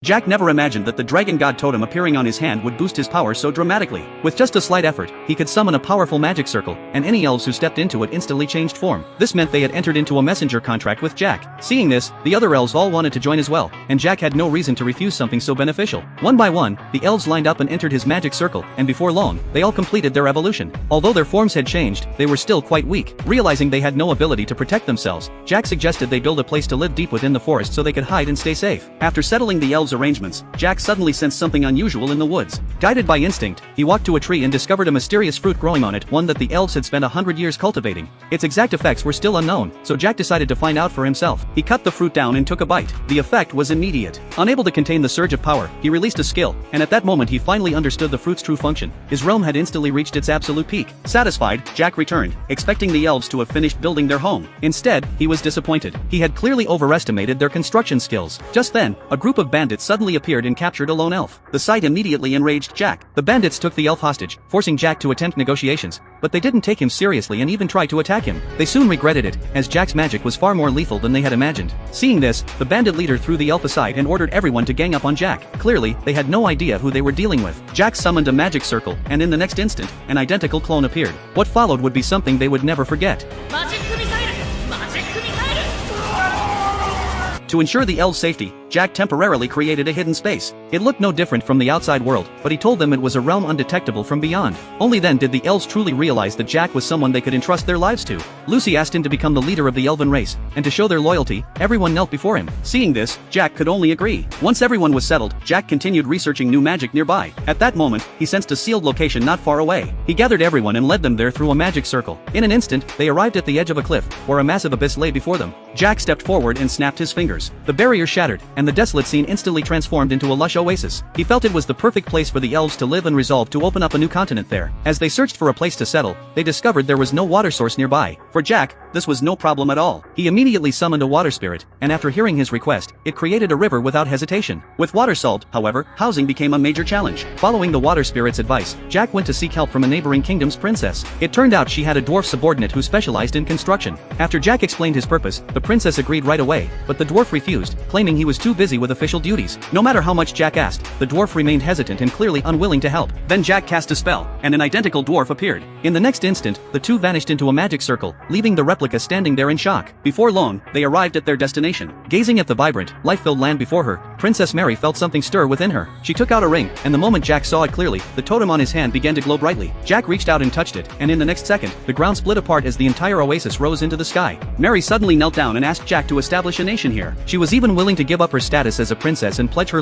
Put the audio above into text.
Jack never imagined that the Dragon God totem appearing on his hand would boost his power so dramatically. With just a slight effort, he could summon a powerful magic circle, and any elves who stepped into it instantly changed form. This meant they had entered into a messenger contract with Jack. Seeing this, the other elves all wanted to join as well, and Jack had no reason to refuse something so beneficial. One by one, the elves lined up and entered his magic circle, and before long, they all completed their evolution. Although their forms had changed, they were still quite weak. Realizing they had no ability to protect themselves, Jack suggested they build a place to live deep within the forest so they could hide and stay safe. After settling the elves' arrangements, Jack suddenly sensed something unusual in the woods. Guided by instinct, he walked to a tree and discovered a mysterious fruit growing on it, one that the elves had spent 100 years cultivating. Its exact effects were still unknown, so Jack decided to find out for himself. He cut the fruit down and took a bite. The effect was immediate. Unable to contain the surge of power, he released a skill, and at that moment he finally understood the fruit's true function. His realm had instantly reached its absolute peak. Satisfied, Jack returned, expecting the elves to have finished building their home. Instead, he was disappointed. He had clearly overestimated their construction skills. Just then, a group of bandits suddenly appeared and captured a lone elf. The sight immediately enraged Jack. The bandits took the elf hostage, forcing Jack to attempt negotiations, but they didn't take him seriously and even tried to attack him. They soon regretted it, as Jack's magic was far more lethal than they had imagined. Seeing this, the bandit leader threw the elf aside and ordered everyone to gang up on Jack. Clearly, they had no idea who they were dealing with. Jack summoned a magic circle, and in the next instant, an identical clone appeared. What followed would be something they would never forget. To ensure the elves' safety, Jack temporarily created a hidden space. It looked no different from the outside world, but he told them it was a realm undetectable from beyond. Only then did the elves truly realize that Jack was someone they could entrust their lives to. Lucy asked him to become the leader of the elven race, and to show their loyalty, everyone knelt before him. Seeing this, Jack could only agree. Once everyone was settled, Jack continued researching new magic nearby. At that moment, he sensed a sealed location not far away. He gathered everyone and led them there through a magic circle. In an instant, they arrived at the edge of a cliff, where a massive abyss lay before them. Jack stepped forward and snapped his fingers. The barrier shattered, and the desolate scene instantly transformed into a lush oasis. He felt it was the perfect place for the elves to live and resolved to open up a new continent there. As they searched for a place to settle, they discovered there was no water source nearby. For Jack, this was no problem at all. He immediately summoned a water spirit, and after hearing his request, it created a river without hesitation. With water salt, however, housing became a major challenge. Following the water spirit's advice, Jack went to seek help from a neighboring kingdom's princess. It turned out she had a dwarf subordinate who specialized in construction. After Jack explained his purpose, the princess agreed right away, but the dwarf refused, claiming he was too busy with official duties. No matter how much Jack asked, the dwarf remained hesitant and clearly unwilling to help. Then Jack cast a spell, and an identical dwarf appeared. In the next instant, the two vanished into a magic circle, leaving the replica standing there in shock. Before long, they arrived at their destination. Gazing at the vibrant, life-filled land before her, Princess Mary felt something stir within her. She took out a ring, and the moment Jack saw it clearly, the totem on his hand began to glow brightly. Jack reached out and touched it, and in the next second, the ground split apart as the entire oasis rose into the sky. Mary suddenly knelt down and asked Jack to establish a nation here. She was even willing to give up her status as a princess and pledge her